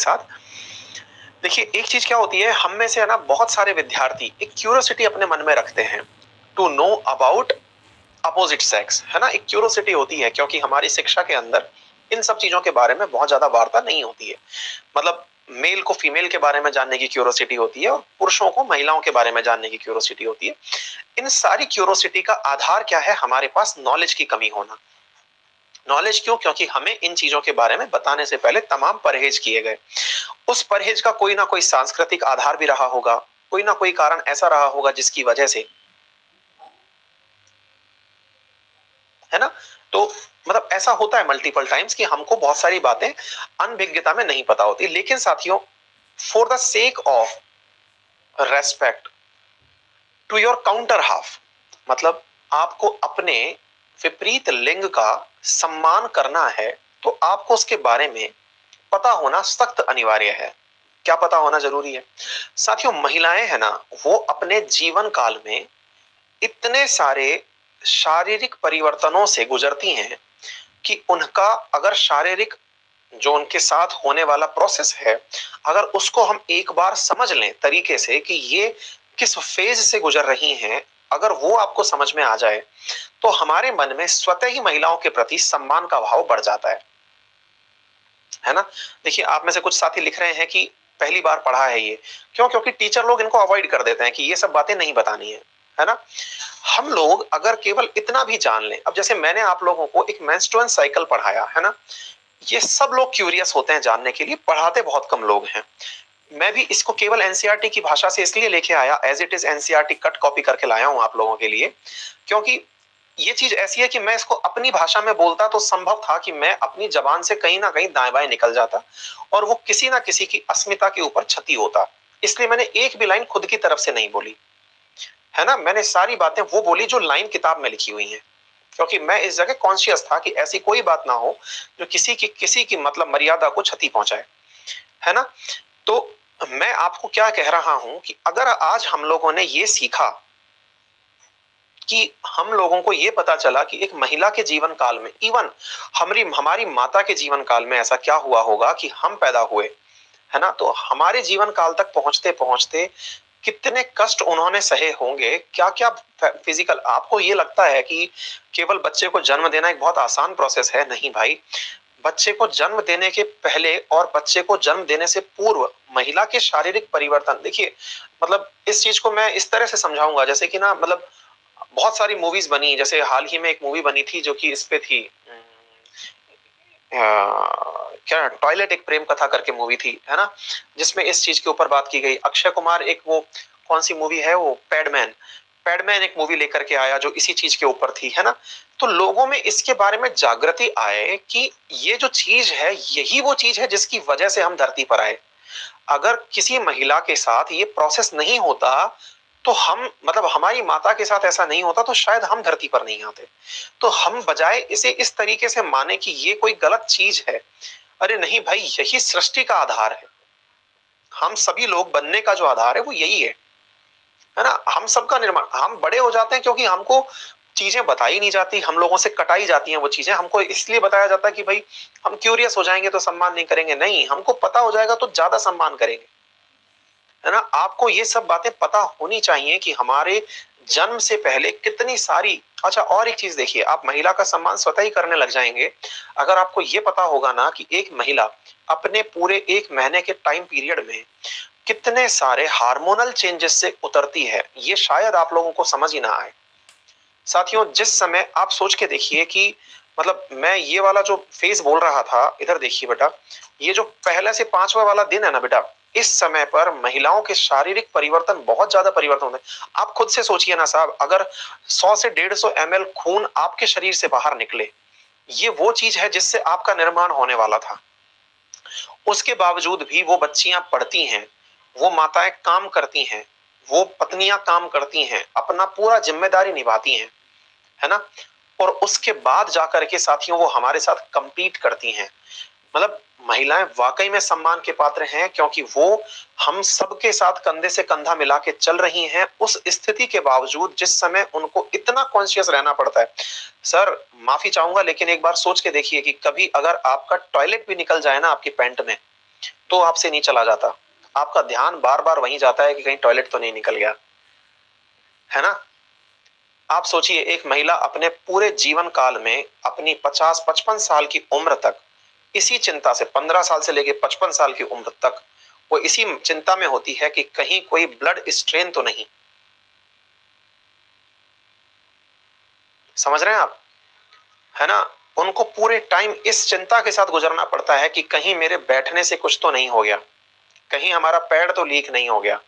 साथ। देखिए, एक चीज क्या होती है, हम में से है ना बहुत सारे विद्यार्थी एक क्यूरियोसिटी अपने मन में रखते हैं to know about opposite sex, है ना। एक क्यूरियोसिटी होती है क्योंकि हमारी शिक्षा के अंदर इन सब चीजों के बारे में बहुत ज्यादा वार्ता नहीं होती है। मतलब मेल को फीमेल के बारे में जानने की क्यूरियोसिटी होती है और पुरुषों को महिलाओं के बारे में जानने की क्यूरियोसिटी होती है। इन सारी क्यूरियोसिटी का आधार क्या है? हमारे पास नॉलेज की कमी होना। नॉलेज क्यों? क्योंकि हमें इन चीजों के बारे में बताने से पहले तमाम परहेज किए गए। उस परहेज का कोई ना कोई सांस्कृतिक आधार भी रहा होगा, कोई ना कोई कारण ऐसा रहा होगा जिसकी वजह से, है ना। तो मतलब ऐसा होता है मल्टीपल टाइम्स कि हमको बहुत सारी बातें अनभिज्ञता में नहीं पता होती। लेकिन साथियों, for the sake of respect to your counter half, मतलब आपको अपने विपरीत लिंग का सम्मान करना है, तो आपको उसके बारे में पता होना सख्त अनिवार्य है। क्या पता होना जरूरी है? साथियों, महिलाएं है ना, वो अपने जीवन काल में इतने सारे शारीरिक परिवर्तनों से गुजरती हैं कि उनका अगर शारीरिक जो उनके साथ होने वाला प्रोसेस है, अगर उसको हम एक बार समझ लें तरीके से कि ये किस फेज से गुजर रही हैं, अगर वो आपको समझ में आ जाए, तो हमारे मन में स्वतः ही महिलाओं के प्रति सम्मान का भाव बढ़ जाता है ना। देखिए, आप में से कुछ साथी लिख रहे हैं कि पहली बार पढ़ा है ये। क्यों? क्योंकि टीचर लोग इनको अवॉइड कर देते हैं कि ये सब बातें नहीं बतानी है ना। हम लोग अगर केवल इतना भी जान लें, अब जैसे मैंने आप लोगों को एक मेंस्ट्रुअल साइकिल पढ़ाया है ना, ये सब लोग क्यूरियस होते हैं जानने के लिए, पढ़ाते बहुत कम लोग हैं। मैं भी इसको केवल एनसीईआरटी की भाषा से इसलिए लेके आया, as it is NCERT cut copy करके लाया हूं आप लोगों के लिए, क्योंकि ये चीज ऐसी है कि मैं इसको अपनी भाषा में बोलता तो संभव था कि मैं अपनी जबान से कहीं ना कहीं दाएं बाएं निकल जाता और वो किसी ना किसी की अस्मिता के ऊपर क्षति होता। इसलिए मैंने एक भी लाइन खुद की तरफ से नहीं बोली, है ना। मैंने सारी बातें वो बोली जो लाइन किताब में लिखी हुई हैं, क्योंकि मैं इस जगह कॉन्शियस था कि ऐसी कोई बात ना हो जो किसी की मतलब मर्यादा को क्षति पहुंचाए, है ना। तो मैं आपको क्या कह रहा हूं कि अगर आज हम लोगों ने ये सीखा कि हम लोगों को ये पता चला कि एक महिला के जीवन काल में, इवन हमारी हमारी माता के जीवन काल में ऐसा क्या हुआ होगा कि हम पैदा हुए, है ना, तो हमारे जीवन काल तक पहुंचते पहुंचते कितने कष्ट उन्होंने सहे होंगे, क्या क्या फिजिकल। आपको ये लगता है कि केवल बच्चे को जन्म देना एक बहुत आसान प्रोसेस है? नहीं भाई। बच्चे को जन्म देने के पहले और बच्चे को जन्म देने से पूर्व महिला के शारीरिक परिवर्तन, देखिए, मतलब इस चीज को मैं इस तरह से समझाऊंगा जैसे कि ना, मतलब बहुत सारी मूवीज बनी, जैसे हाल ही में एक मूवी बनी थी जो कि इस पे थी, क्या टॉयलेट एक प्रेम कथा करके मूवी थी, है ना, जिसमें इस चीज के ऊपर बात की गई। अक्षय कुमार एक वो कौन सी मूवी है वो, पैडमैन, पैडमैन एक मूवी लेकर के आया जो इसी चीज के ऊपर थी, है ना। तो लोगों में इसके बारे में जागृति आए कि ये जो चीज है यही वो चीज है जिसकी वजह से हम धरती पर आए। अगर किसी महिला के साथ ये प्रोसेस नहीं होता, तो हम मतलब हमारी माता के साथ ऐसा नहीं होता, तो शायद हम धरती पर नहीं आते। तो हम बजाय इसे इस तरीके से माने कि ये कोई गलत चीज है, अरे नहीं भाई, यही सृष्टि का आधार है। हम सभी लोग बनने का जो आधार है वो यही है ना। हम सबका निर्माण, हम बड़े हो जाते हैं क्योंकि हमको चीजें बताई नहीं जाती, हम लोगों से कटाई जाती हैं वो चीजें। हमको इसलिए बताया जाता है कि भाई हम क्यूरियस हो जाएंगे तो सम्मान नहीं करेंगे। नहीं, हमको पता हो जाएगा तो ज्यादा सम्मान करेंगे, है ना। आपको ये सब बातें पता होनी चाहिए कि हमारे जन्म से पहले कितनी सारी। अच्छा, और एक चीज देखिए, आप महिला का सम्मान स्वतः ही करने लग जाएंगे अगर आपको ये पता होगा ना कि एक महिला अपने पूरे एक महीने के टाइम पीरियड में कितने सारे हार्मोनल चेंजेस से उतरती है। ये शायद आप लोगों को समझ ही ना आए। साथियों, जिस समय आप सोच के देखिए कि मतलब मैं ये वाला जो फेज बोल रहा था, इधर देखिए बेटा, ये जो पहले से पांचवा वाला दिन है ना बेटा, इस समय पर महिलाओं के शारीरिक परिवर्तन, बहुत ज्यादा परिवर्तन होते हैं। आप खुद से सोचिए ना साहब, अगर 100 से 150 ml खून आपके शरीर से बाहर निकले, ये वो चीज है जिससे आपका निर्माण होने वाला था। उसके बावजूद भी वो बच्चियां पढ़ती हैं, वो माताएं काम करती हैं, वो पत्नियां काम करती हैं, अपना पूरा जिम्मेदारी निभाती हैं, है ना। और उसके बाद जाकर के साथियों वो हमारे साथ कंपीट करती हैं। मतलब महिलाएं वाकई में सम्मान के पात्र हैं, क्योंकि वो हम सबके साथ कंधे से कंधा मिला के चल रही हैं। उस स्थिति के बावजूद जिस समय उनको इतना कॉन्शियस रहना पड़ता है, सर माफी चाहूंगा लेकिन एक बार सोच के देखिए कि कभी अगर आपका टॉयलेट भी निकल जाए ना आपकी पैंट में, तो आपसे नहीं चला जाता, आपका ध्यान बार बार वहीं जाता है कि कहीं टॉयलेट तो नहीं निकल गया, है ना। आप सोचिए, एक महिला अपने पूरे जीवन काल में अपनी 50-55 साल की उम्र तक इसी चिंता से, 15 साल से लेकर 55 साल की उम्र तक वो इसी चिंता में होती है कि कहीं कोई ब्लड स्ट्रेन तो नहीं। समझ रहे हैं आप, है ना। उनको पूरे टाइम इस चिंता के साथ गुजरना पड़ता है कि कहीं मेरे बैठने से कुछ तो नहीं हो गया, कहीं हमारा पैर तो लीक नहीं हो गया।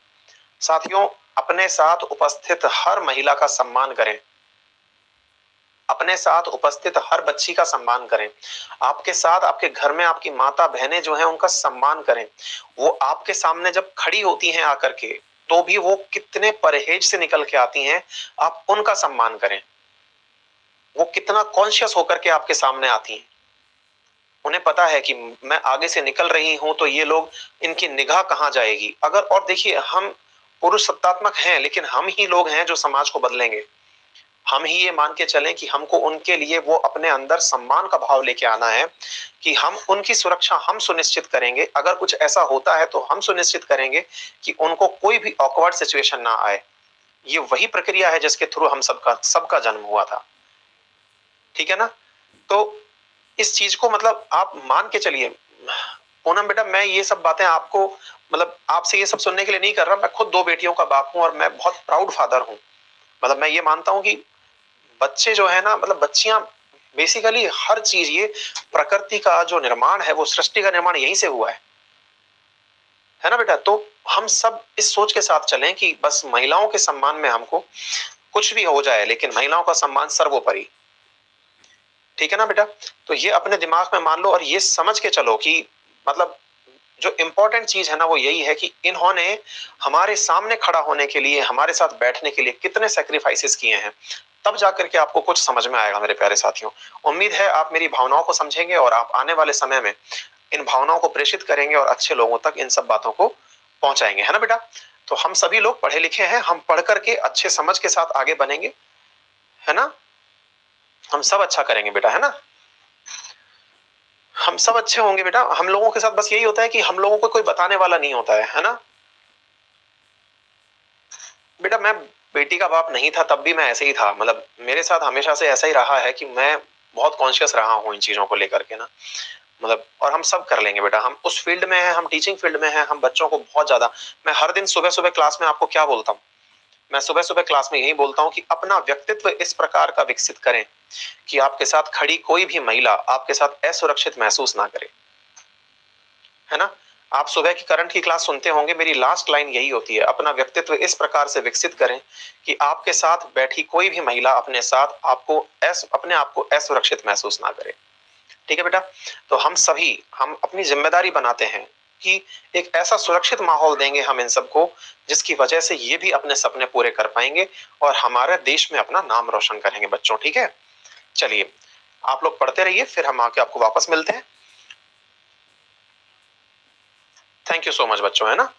साथियों, अपने साथ उपस्थित हर महिला का सम्मान करें, अपने साथ उपस्थित हर बच्ची का सम्मान करें, आपके साथ आपके घर में आपकी माता बहनें जो हैं उनका सम्मान करें। वो आपके सामने जब खड़ी होती हैं आकर के, तो भी वो कितने परहेज से निकल के आती हैं, आप उनका सम्मान करें। वो कितना कॉन्शियस होकर के आपके सामने आती हैं, उन्हें पता है कि मैं आगे से निकल रही हूं तो ये लोग, इनकी निगाह कहां जाएगी। अगर, और देखिए, हम पुरुष सत्तात्मक हैं, लेकिन हम ही लोग हैं जो समाज को बदलेंगे। हम ही ये मान के चलें कि हमको उनके लिए वो अपने अंदर सम्मान का भाव लेके आना है कि हम उनकी सुरक्षा हम सुनिश्चित करेंगे। अगर कुछ ऐसा होता है तो हम सुनिश्चित करेंगे कि उनको कोई भी ऑकवर्ड सिचुएशन ना आए। ये वही प्रक्रिया है जिसके थ्रू हम सबका सबका जन्म हुआ था, ठीक है ना। तो इस चीज को मतलब आप मान के चलिए। पूनम बेटा, मैं ये सब बातें आपको, मतलब आपसे ये सब सुनने के लिए नहीं कर रहा, मैं खुद 2 बेटियों का बाप हूं और मैं बहुत प्राउड फादर हूं। मतलब मैं ये मानता हूं कि बच्चे जो है ना, मतलब बच्चियां बेसिकली हर चीज, ये प्रकृति का जो निर्माण है, वो सृष्टि का निर्माण यहीं से हुआ है ना बेटा। तो हम सब इस सोच के साथ चलें कि बस महिलाओं के सम्मान में हमको कुछ भी हो जाए, लेकिन महिलाओं का सम्मान सर्वोपरि, ठीक है ना बेटा। तो ये अपने दिमाग में मान लो और ये समझ के चलो कि मतलब जो इंपॉर्टेंट चीज है ना वो यही है कि इन्होंने हमारे सामने खड़ा होने के लिए, हमारे साथ बैठने के लिए कितने सेक्रीफाइसेस किए हैं। तब जाकर के आपको कुछ समझ में आएगा मेरे प्यारे साथियों। उम्मीद है आप मेरी भावनाओं को समझेंगे और आप आने वाले समय में इन भावनाओं को प्रेषित करेंगे और अच्छे लोगों तक इन सब बातों को पहुंचाएंगे, है ना बेटा। तो हम सभी लोग पढ़े लिखे हैं, हम पढ़ करके अच्छे समझ के साथ आगे बनेंगे, है ना। हम सब अच्छा करेंगे बेटा, है ना। हम सब अच्छे होंगे बेटा। हम लोगों के साथ बस यही होता है कि हम लोगों को कोई बताने वाला नहीं होता है ना। बेटा, मैं बेटी का बाप नहीं था तब भी मैं ऐसे ही था, मतलब मेरे साथ हमेशा से ऐसा ही रहा है कि मैं बहुत कॉन्शियस रहा हूँ इन चीजों को लेकर के ना। मतलब और हम सब कर लेंगे बेटा। हम उस फील्ड में हैं, हम टीचिंग फील्ड में हैं, हम बच्चों को बहुत ज्यादा, मैं हर दिन सुबह सुबह क्लास में आपको क्या बोलता हूँ, मैं सुबह सुबह क्लास में यही बोलता हूँ कि अपना व्यक्तित्व इस प्रकार का विकसित करें कि आपके साथ खड़ी कोई भी महिला आपके साथ असुरक्षित महसूस ना करे, है ना। आप सुबह की करंट की क्लास सुनते होंगे, मेरी लास्ट लाइन यही होती है, अपना व्यक्तित्व इस प्रकार से विकसित करें कि आपके साथ बैठी कोई भी महिला अपने साथ आपको अपने आप को असुरक्षित महसूस ना करे, ठीक है बेटा। तो हम सभी, हम अपनी जिम्मेदारी बनाते हैं कि एक ऐसा सुरक्षित माहौल देंगे हम इन सबको, जिसकी वजह से ये भी अपने सपने पूरे कर पाएंगे और हमारे देश में अपना नाम रोशन करेंगे बच्चों, ठीक है। चलिए, आप लोग पढ़ते रहिए, फिर हम आके आपको वापस मिलते हैं। थैंक यू सो मच बच्चों, है ना।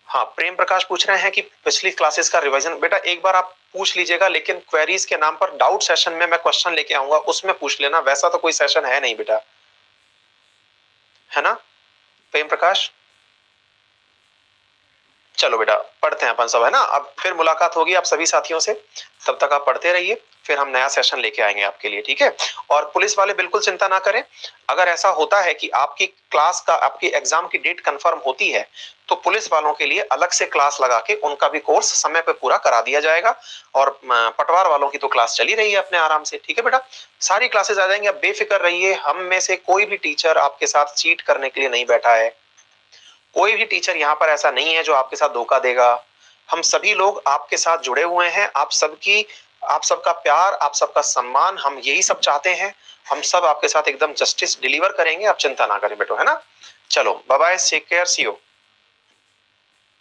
हाँ, प्रेम प्रकाश पूछ रहे हैं कि पिछली क्लासेस का रिवीजन। बेटा एक बार आप पूछ लीजिएगा, लेकिन क्वेरीज के नाम पर डाउट सेशन में मैं क्वेश्चन लेके आऊंगा, उसमें पूछ लेना, वैसा तो कोई सेशन है नहीं बेटा, है ना प्रेम प्रकाश। चलो बेटा, पढ़ते हैं अपन सब, है ना। अब फिर मुलाकात होगी आप सभी साथियों से, तब तक आप पढ़ते रहिए, फिर हम नया सेशन लेके आएंगे आपके लिए, ठीक है। और पुलिस वाले बिल्कुल चिंता ना करें, अगर ऐसा होता है कि आपकी क्लास का, आपकी एग्जाम की डेट कंफर्म होती है, तो पुलिस वालों के लिए अलग से क्लास लगा के उनका भी कोर्स समय पे पूरा करा दिया जाएगा। और पटवार वालों की तो क्लास चली रही है अपने आराम से, ठीक है बेटा। सारी क्लासेस आ जाएंगे, आप बेफिक्र रहिए। हम में से कोई भी टीचर आपके साथ चीट करने के लिए नहीं बैठा है, कोई भी टीचर यहाँ पर ऐसा नहीं है जो आपके साथ धोखा देगा। हम सभी लोग आपके साथ जुड़े हुए हैं, आप सबका प्यार, आप सबका सम्मान, हम यही सब चाहते हैं। हम सब आपके साथ एकदम जस्टिस डिलीवर करेंगे, आप चिंता ना करें बेटो, है ना। चलो bye bye, take care, see you.